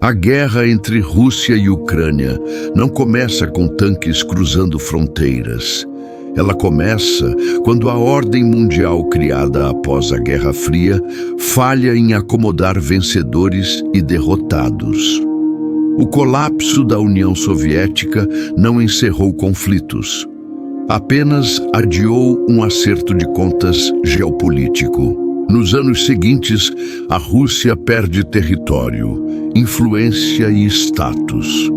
A guerra entre Rússia e Ucrânia não começa com tanques cruzando fronteiras. Ela começa quando a ordem mundial criada após a Guerra Fria falha em acomodar vencedores e derrotados. O colapso da União Soviética não encerrou conflitos, apenas adiou um acerto de contas geopolítico. Nos anos seguintes, a Rússia perde território, influência e status.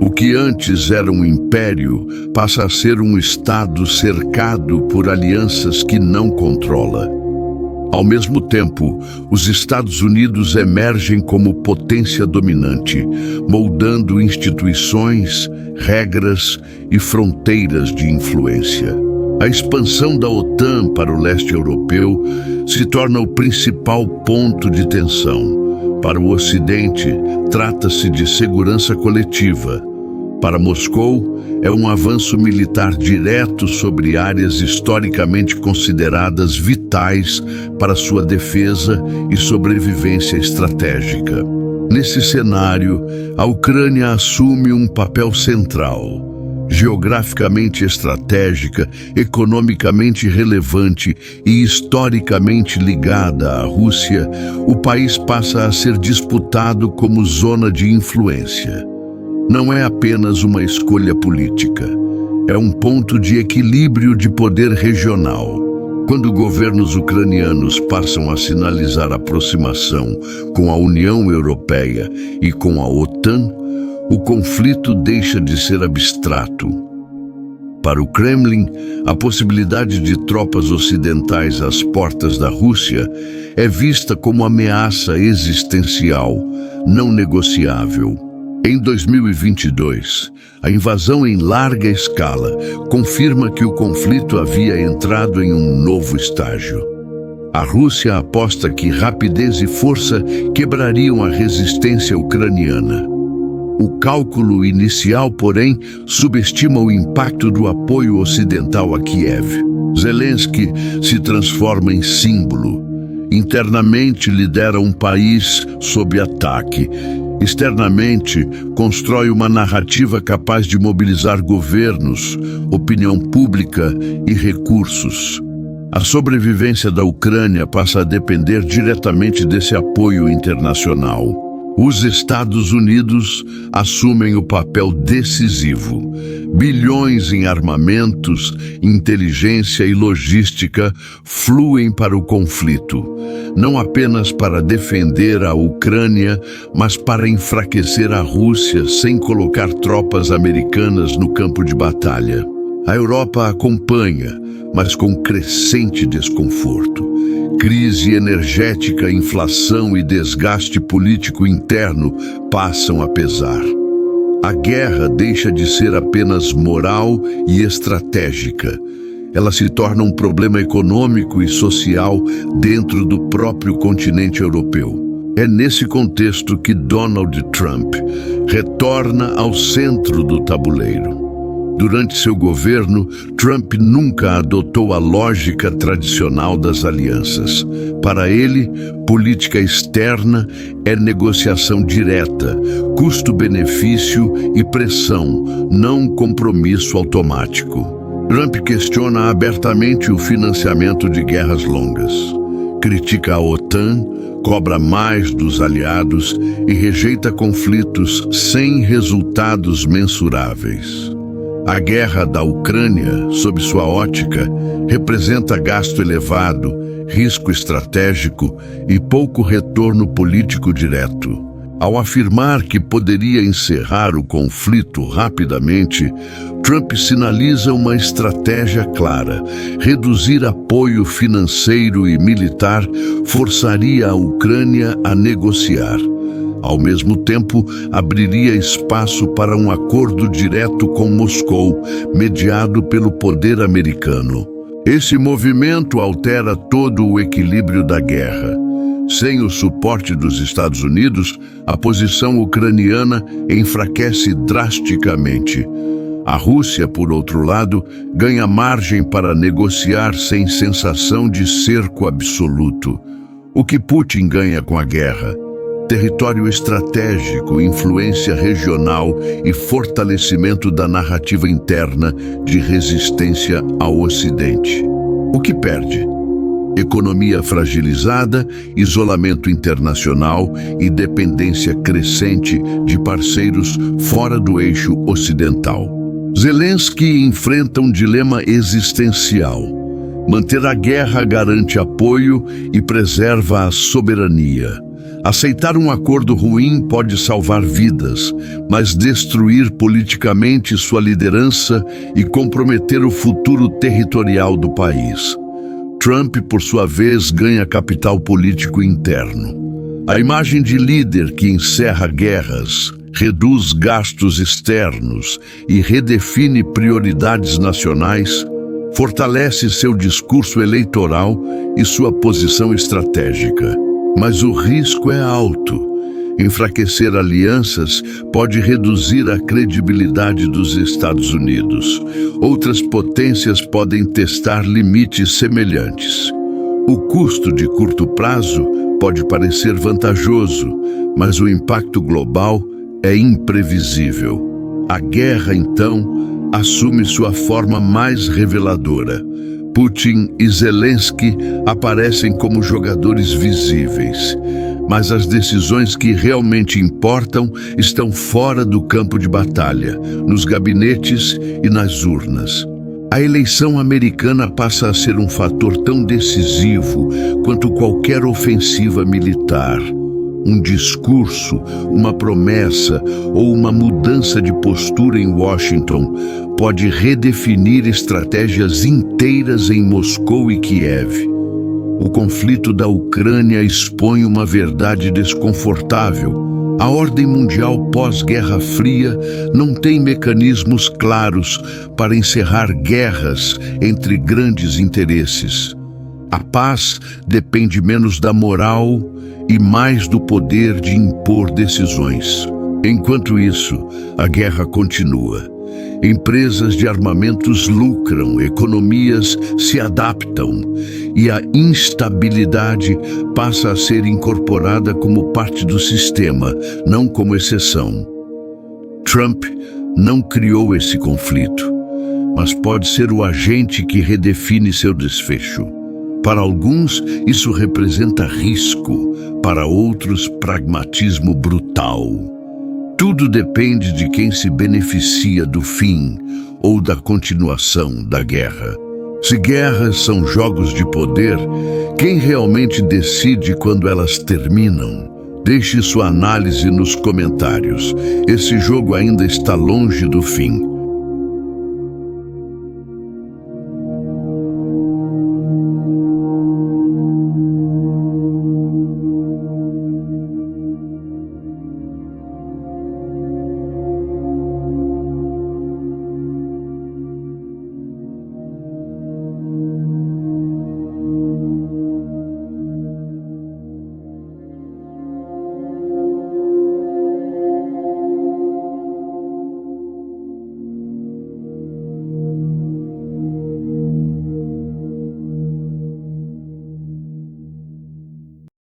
O que antes era um império passa a ser um Estado cercado por alianças que não controla. Ao mesmo tempo, os Estados Unidos emergem como potência dominante, moldando instituições, regras e fronteiras de influência. A expansão da OTAN para o leste europeu se torna o principal ponto de tensão. Para o Ocidente, trata-se de segurança coletiva. Para Moscou, é um avanço militar direto sobre áreas historicamente consideradas vitais para sua defesa e sobrevivência estratégica. Nesse cenário, a Ucrânia assume um papel central. Geograficamente estratégica, economicamente relevante e historicamente ligada à Rússia, o país passa a ser disputado como zona de influência. Não é apenas uma escolha política, é um ponto de equilíbrio de poder regional. Quando governos ucranianos passam a sinalizar aproximação com a União Europeia e com a OTAN, o conflito deixa de ser abstrato. Para o Kremlin, a possibilidade de tropas ocidentais às portas da Rússia é vista como ameaça existencial, não negociável. Em 2022, a invasão em larga escala confirma que o conflito havia entrado em um novo estágio. A Rússia aposta que rapidez e força quebrariam a resistência ucraniana. O cálculo inicial, porém, subestima o impacto do apoio ocidental a Kiev. Zelensky se transforma em símbolo. Internamente lidera um país sob ataque. Externamente, constrói uma narrativa capaz de mobilizar governos, opinião pública e recursos. A sobrevivência da Ucrânia passa a depender diretamente desse apoio internacional. Os Estados Unidos assumem o papel decisivo. Bilhões em armamentos, inteligência e logística fluem para o conflito, não apenas para defender a Ucrânia, mas para enfraquecer a Rússia sem colocar tropas americanas no campo de batalha. A Europa acompanha, mas com crescente desconforto. Crise energética, inflação e desgaste político interno passam a pesar. A guerra deixa de ser apenas moral e estratégica. Ela se torna um problema econômico e social dentro do próprio continente europeu. É nesse contexto que Donald Trump retorna ao centro do tabuleiro. Durante seu governo, Trump nunca adotou a lógica tradicional das alianças. Para ele, política externa é negociação direta, custo-benefício e pressão, não compromisso automático. Trump questiona abertamente o financiamento de guerras longas. Critica a OTAN, cobra mais dos aliados e rejeita conflitos sem resultados mensuráveis. A guerra da Ucrânia, sob sua ótica, representa gasto elevado, risco estratégico e pouco retorno político direto. Ao afirmar que poderia encerrar o conflito rapidamente, Trump sinaliza uma estratégia clara. Reduzir apoio financeiro e militar forçaria a Ucrânia a negociar. Ao mesmo tempo, abriria espaço para um acordo direto com Moscou, mediado pelo poder americano. Esse movimento altera todo o equilíbrio da guerra. Sem o suporte dos Estados Unidos, a posição ucraniana enfraquece drasticamente. A Rússia, por outro lado, ganha margem para negociar sem sensação de cerco absoluto. O que Putin ganha com a guerra? território estratégico, influência regional e fortalecimento da narrativa interna de resistência ao Ocidente. O que perde? Economia fragilizada, isolamento internacional e dependência crescente de parceiros fora do eixo ocidental. Zelensky enfrenta um dilema existencial. Manter a guerra garante apoio e preserva a soberania. Aceitar um acordo ruim pode salvar vidas, mas destruir politicamente sua liderança e comprometer o futuro territorial do país. Trump, por sua vez, ganha capital político interno. A imagem de líder que encerra guerras, reduz gastos externos e redefine prioridades nacionais fortalece seu discurso eleitoral e sua posição estratégica. Mas o risco é alto. Enfraquecer alianças pode reduzir a credibilidade dos Estados Unidos. Outras potências podem testar limites semelhantes. O custo de curto prazo pode parecer vantajoso, mas o impacto global é imprevisível. A guerra, então, assume sua forma mais reveladora. Putin e Zelensky aparecem como jogadores visíveis, mas as decisões que realmente importam estão fora do campo de batalha, nos gabinetes e nas urnas. A eleição americana passa a ser um fator tão decisivo quanto qualquer ofensiva militar. Um discurso, uma promessa ou uma mudança de postura em Washington pode redefinir estratégias inteiras em Moscou e Kiev. O conflito da Ucrânia expõe uma verdade desconfortável. A ordem mundial pós-Guerra Fria não tem mecanismos claros para encerrar guerras entre grandes interesses. A paz depende menos da moral e mais do poder de impor decisões. Enquanto isso, a guerra continua. Empresas de armamentos lucram, economias se adaptam e a instabilidade passa a ser incorporada como parte do sistema, não como exceção. Trump não criou esse conflito, mas pode ser o agente que redefine seu desfecho. Para alguns, isso representa risco, para outros, pragmatismo brutal. Tudo depende de quem se beneficia do fim ou da continuação da guerra. Se guerras são jogos de poder, quem realmente decide quando elas terminam? Deixe sua análise nos comentários. Esse jogo ainda está longe do fim.